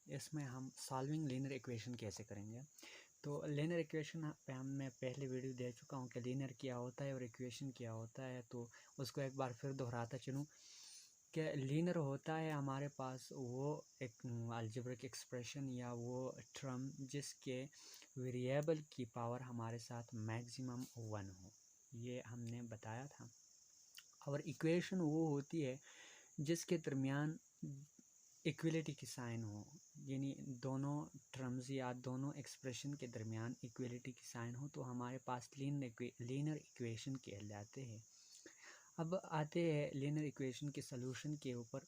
इसमें हम solving linear equation कैसे करेंगे। तो लीनियर इक्वेशन पे मैं पहले वीडियो दे चुका हूँ कि लीनियर क्या होता है और इक्वेशन क्या होता है, तो उसको एक बार फिर दोहराता चलूँ कि लीनियर होता है हमारे पास वो एक अलजेब्रिक एक्सप्रेशन या वो टर्म जिसके वेरिएबल की पावर हमारे साथ मैक्सिमम 1 हो, ये हमने बताया था। और इक्वेशन वो होती है जिसके दरमियान इक्वलिटी की साइन हो, यानी दोनों टर्म्स या दोनों एक्सप्रेशन के दरमियान इक्वलिटी की साइन हो, तो हमारे पास लीनियर इक्वेशन कहलाते हैं। अब आते हैं लीनियर इक्वेशन के सलूशन के ऊपर।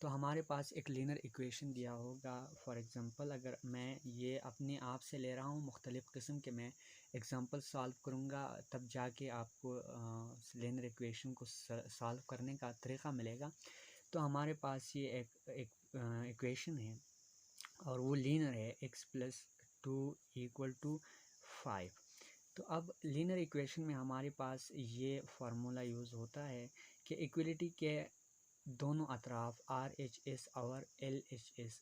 तो हमारे पास एक लीनियर इक्वेशन दिया होगा, फॉर एग्ज़ाम्पल अगर मैं ये अपने आप से ले रहा हूँ, मुख्तलिफ़ किस्म के मैं एग्ज़ाम्पल सॉल्व करूँगा, तब जाके आपको लीनियर इक्वेशन को सॉल्व करने का तरीक़ा मिलेगा। तो हमारे पास ये एक इक्वेशन है और वो लीनियर है x+2 = 5। तो अब लीनियर इक्वेशन में हमारे पास ये फार्मूला यूज़ होता है कि इक्वलिटी के दोनों अतराफ RHS और LHS,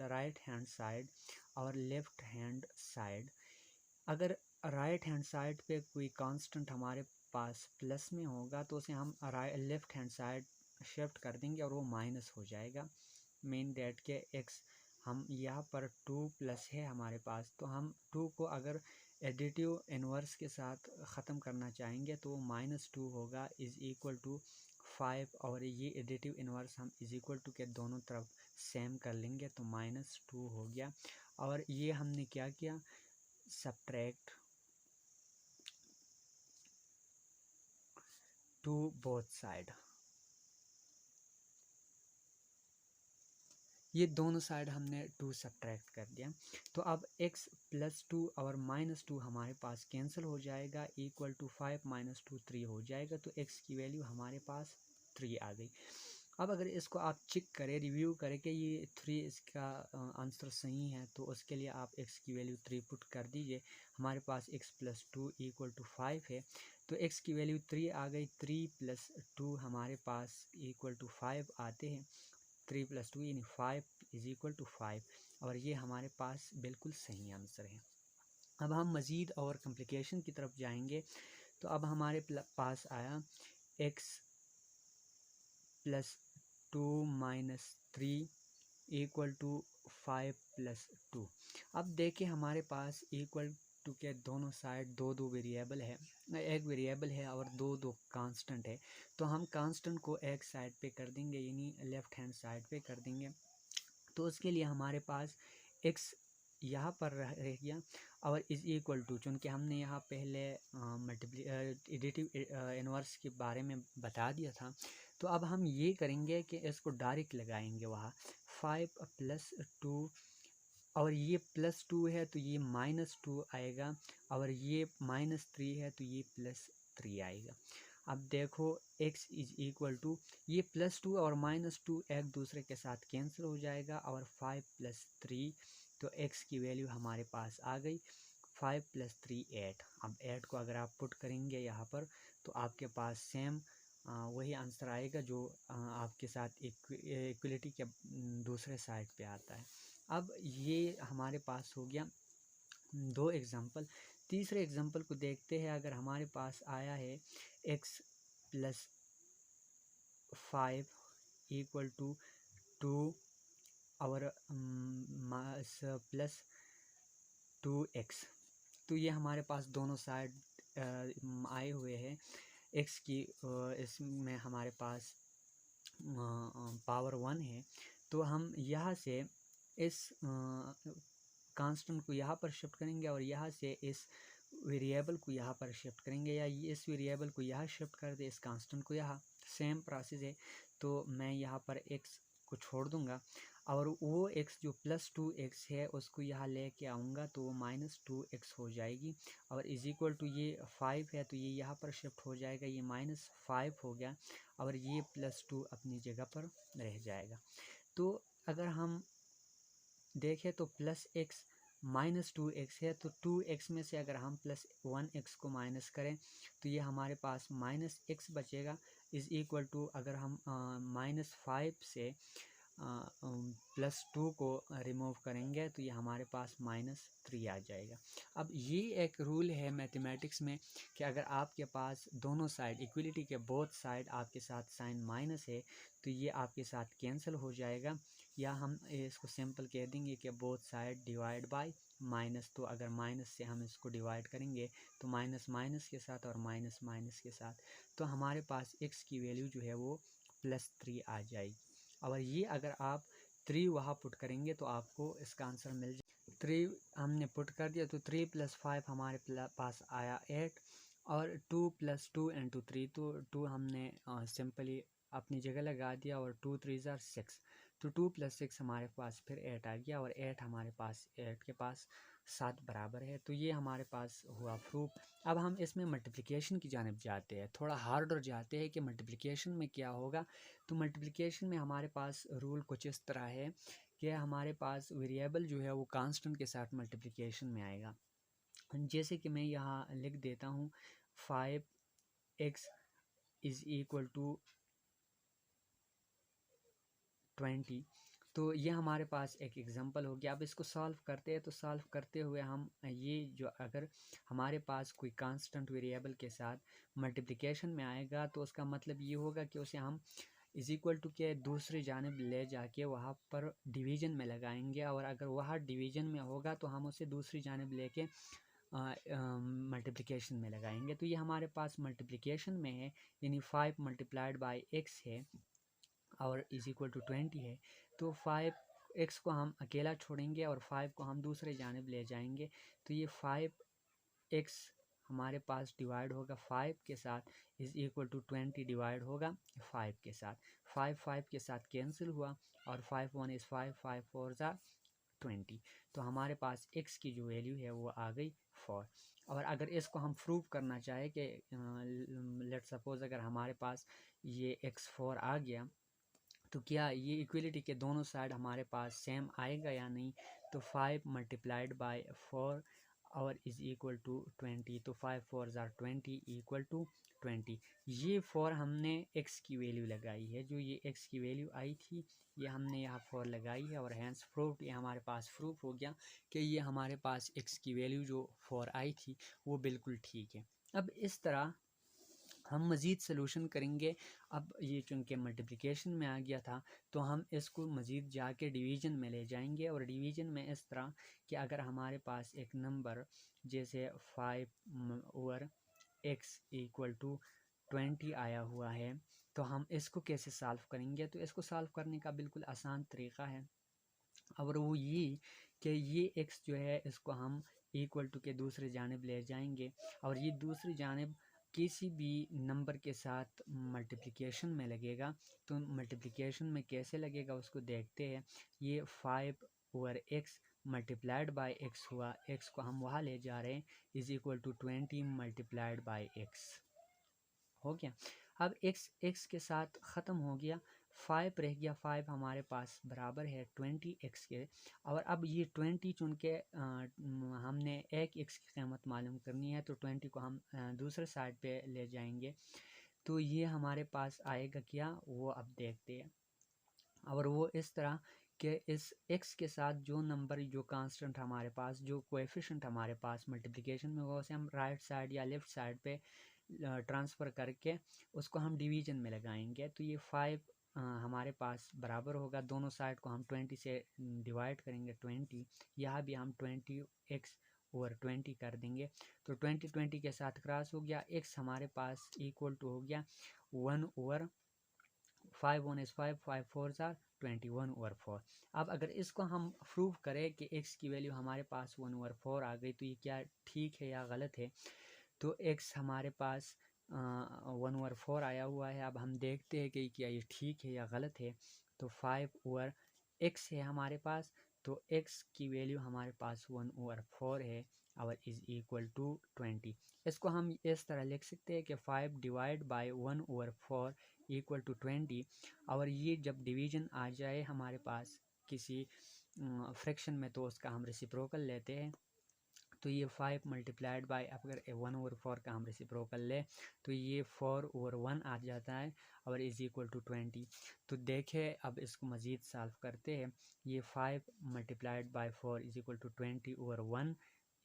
राइट हैंड साइड और लेफ़्ट हैंड साइड, अगर राइट हैंड साइड पे कोई कांस्टेंट हमारे पास प्लस में होगा तो उसे हम लेफ़्ट हैंड साइड शिफ्ट कर देंगे और वो माइनस हो जाएगा। मेन डेट के x हम यहाँ पर 2 प्लस है हमारे पास, तो हम 2 को अगर एडिटिव इन्वर्स के साथ ख़त्म करना चाहेंगे तो -2 होगा = 5, और ये एडिटिव इन्वर्स हम = के दोनों तरफ सेम कर लेंगे तो -2 हो गया। और ये हमने क्या किया, सब्ट्रैक्ट टू बोथ साइड, ये दोनों साइड हमने 2 सब्ट्रैक्ट कर दिया। तो अब x+2 और -2 हमारे पास कैंसिल हो जाएगा, = 5 - 2 3 हो जाएगा, तो x की वैल्यू हमारे पास 3 आ गई। अब अगर इसको आप चेक करें, रिव्यू करें कि ये 3 इसका आंसर सही है, तो उसके लिए आप x की वैल्यू 3 पुट कर दीजिए। हमारे पास x+2 = 5 है, तो x की वैल्यू 3 आ गई। 3 + 2 हमारे पास = 5 आते हैं। 3 + 2 यानी 5 = 5, और ये हमारे पास बिल्कुल सही आंसर है। अब हम मज़ीद और कम्प्लिकेशन की तरफ जाएंगे। तो अब हमारे पास आया x+2 - 3 = 5 + 2। अब देखिए हमारे पास इक्वल टू के दोनों साइड दो वेरिएबल है, एक वेरिएबल है और दो कांस्टेंट है। तो हम कांस्टेंट को एक साइड पे कर देंगे, यानी लेफ़्ट हैंड साइड पे कर देंगे। तो उसके लिए हमारे पास x यहाँ पर रह गया और = चूँकि हमने यहाँ पहले एडिटिव इन्वर्स के बारे में बता दिया था, तो अब हम ये करेंगे कि इसको डायरेक्ट लगाएंगे वहाँ 5 + 2, और ये +2 है तो ये -2 आएगा, और ये -3 है तो ये +3 आएगा। अब देखो x = ये +2 और -2 एक दूसरे के साथ कैंसिल हो जाएगा, और 5 + 3, तो x की वैल्यू हमारे पास आ गई 5 + 3 8। अब 8 को अगर आप पुट करेंगे यहाँ पर तो आपके पास सेम वही आंसर आएगा जो आपके साथ इक्वलिटी के दूसरे साइड पे आता है। अब ये हमारे पास हो गया 2 एग्ज़ाम्पल। तीसरे एग्ज़ाम्पल को देखते हैं। अगर हमारे पास आया है x+5 = 2 और +2x, तो ये हमारे पास दोनों साइड आए हुए हैं। x की इसमें हमारे पास पावर 1 है, तो हम यहाँ से इस कांस्टेंट को यहाँ पर शिफ्ट करेंगे और यहाँ से इस वेरिएबल को यहाँ पर शिफ्ट करेंगे, या इस वेरिएबल को यहाँ शिफ्ट कर दे, इस कांस्टेंट को यहाँ। सेम प्रोसेस है, तो मैं यहाँ पर x को छोड़ दूँगा और वो x जो +2x है उसको यहाँ लेके आऊँगा, तो वो -2x हो जाएगी, और = ये 5 है तो ये यहाँ पर शिफ्ट हो जाएगा, ये -5 हो गया, और ये +2 अपनी जगह पर रह जाएगा। तो अगर हम देखें तो +x -2x है, तो 2x में से अगर हम +1x को माइनस करें तो ये हमारे पास -x बचेगा, = अगर हम -5 से +2 को रिमूव करेंगे तो ये हमारे पास -3 आ जाएगा। अब ये एक रूल है मैथमेटिक्स में कि अगर आपके पास दोनों साइड इक्वलिटी के बोथ साइड आपके साथ साइन माइनस है तो ये आपके साथ कैंसिल हो जाएगा, या हम इसको सिंपल कह देंगे कि both side divide by minus. तो अगर माइनस से हम इसको डिवाइड करेंगे तो माइनस माइनस के साथ और माइनस माइनस के साथ, तो हमारे पास x की वैल्यू जो है वो +3 आ जाएगी। और ये अगर आप 3 वहाँ पुट करेंगे तो आपको इसका आंसर मिल जाए। 3 हमने पुट कर दिया तो 3 + 5 हमारे पास आया 8, और 2 + 2 × 3, तो 2 हमने सिंपली अपनी जगह लगा दिया, और 2 3 6, तो 2 + 6 हमारे पास फिर 8 आ गया, और 8 हमारे पास 8 के पास 7 बराबर है। तो ये हमारे पास हुआ प्रूफ। अब हम इसमें मल्टीप्लिकेशन की जानिब जाते हैं, थोड़ा हार्डर जाते हैं कि मल्टीप्लिकेशन में क्या होगा। तो मल्टीप्लिकेशन में हमारे पास रूल कुछ इस तरह है कि हमारे पास वेरिएबल जो है वो कांस्टेंट के साथ मल्टीप्लिकेशन में आएगा। जैसे कि मैं यहाँ लिख देता हूँ 5x = 20। तो ये हमारे पास एक एग्जांपल हो गया। अब इसको सॉल्व करते हैं, तो सॉल्व करते हुए हम ये जो अगर हमारे पास कोई कांस्टेंट वेरिएबल के साथ मल्टीप्लिकेशन में आएगा तो उसका मतलब ये होगा कि उसे हम = के दूसरी जानिब ले जाके वहाँ पर डिवीज़न में लगाएंगे, और अगर वहाँ डिवीज़न में होगा तो हम उसे दूसरी जानिब लेके मल्टीप्लिकेशन में लगाएंगे। तो ये हमारे पास मल्टीप्लिकेशन में है, यानी 5 × x है और = 20 है। तो 5x को हम अकेला छोड़ेंगे और 5 को हम दूसरे जानिब ले जाएंगे, तो ये 5x हमारे पास डिवाइड होगा 5 के साथ = 20 डिवाइड होगा 5 के साथ। 5 5 के साथ कैंसिल हुआ, और 5 1 = 5, 5 4 = 20। तो हमारे पास x की जो वैल्यू है वो आ गई 4। और अगर इसको हम प्रूव करना चाहें कि लेट सपोज अगर हमारे पास ये x4 आ गया तो क्या ये इक्वलिटी के दोनों साइड हमारे पास सेम आएगा या नहीं। तो 5 × 4 और = 20, तो 5 4 = 20 = 20। ये 4 हमने x की वैल्यू लगाई है, जो ये x की वैल्यू आई थी ये हमने यहाँ 4 लगाई है, और हैंस प्रूफ ये हमारे पास प्रूफ हो गया कि ये हमारे पास x की वैल्यू जो 4 आई थी वो बिल्कुल ठीक है। अब इस तरह हम मज़ीद सलूशन करेंगे। अब ये चूँकि मल्टीप्लिकेशन में आ गया था तो हम इसको मज़ीद जाके डिवीज़न में ले जाएंगे, और डिवीज़न में इस तरह कि अगर हमारे पास एक नंबर जैसे 5/x = 20 आया हुआ है तो हम इसको कैसे सॉल्व करेंगे। तो इसको सॉल्व करने का बिल्कुल आसान तरीक़ा है, और वो ये कि ये x जो है इसको हम = के दूसरे जानिब ले जाएंगे, और ये दूसरी जानिब किसी भी नंबर के साथ मल्टीप्लिकेशन में लगेगा। तो मल्टीप्लिकेशन में कैसे लगेगा उसको देखते हैं। ये 5/x × x हुआ, x को हम वहाँ ले जा रहे हैं = 20 × x हो गया। अब x के साथ ख़त्म हो गया, 5 रह गया। 5 हमारे पास बराबर है 20x के, और अब ये 20 चूँकि हमने एक x की कीमत मालूम करनी है तो 20 को हम दूसरे साइड पे ले जाएंगे। तो ये हमारे पास आएगा क्या, वो अब देखते हैं। और वो इस तरह कि इस x के साथ जो नंबर जो कांस्टेंट हमारे पास जो कोएफिशिएंट हमारे पास मल्टीप्लिकेशन में होगा उसे हम राइट साइड या लेफ़्ट साइड पे ट्रांसफ़र करके उसको हम डिवीज़न में लगाएंगे। तो ये 5 हमारे पास बराबर होगा, दोनों साइड को हम 20 से डिवाइड करेंगे 20, यहाँ भी हम 20x/20 कर देंगे। तो 20 20 के साथ क्रॉस हो गया, x हमारे पास = हो गया 1/5 1 = 5 5 4 = 21/4। अब अगर इसको हम प्रूव करें कि x की वैल्यू हमारे पास 1/4 आ गई तो ये क्या ठीक है या गलत है। तो x हमारे पास 1/4 आया हुआ है। अब हम देखते हैं कि क्या ये ठीक है या गलत है। तो 5/x है हमारे पास, तो x की वैल्यू हमारे पास 1/4 है और = 20। इसको हम इस तरह लिख सकते हैं कि 5 / 1/4 = 20, और ये जब डिवीज़न आ जाए हमारे पास किसी फ्रैक्शन में तो उसका हम रेसिप्रोकल लेते हैं। तो ये 5 मल्टीप्लाइड बाय अगर 1/4 का हम रेसिप्रोकल ले तो ये 4/1 आ जाता है और इज़ इक्वल टू 20। तो देखें अब इसको मज़ीद सॉल्व करते हैं। ये 5 multiplied by 4 is equal to 20/1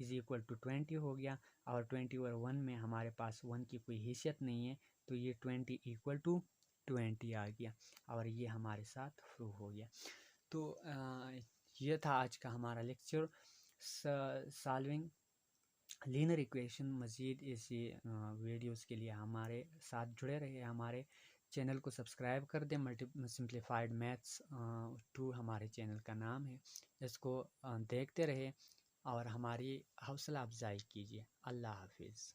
is equal to 20 हो गया, और 20/1 में हमारे पास 1 की कोई हैसियत नहीं है, तो ये 20 इक्वल टू 20 आ गया और ये हमारे साथ प्रूव हो गया। तो ये था आज का हमारा लेक्चर सॉल्विंग लीनियर इक्वेशन। मज़ीद ऐसी वीडियोस के लिए हमारे साथ जुड़े रहे, हमारे चैनल को सब्सक्राइब कर दें। सिंप्लीफाइड मैथ्स 2 हमारे चैनल का नाम है, इसको देखते रहे और हमारी हौसला अफजाई कीजिए। अल्लाह हाफिज़।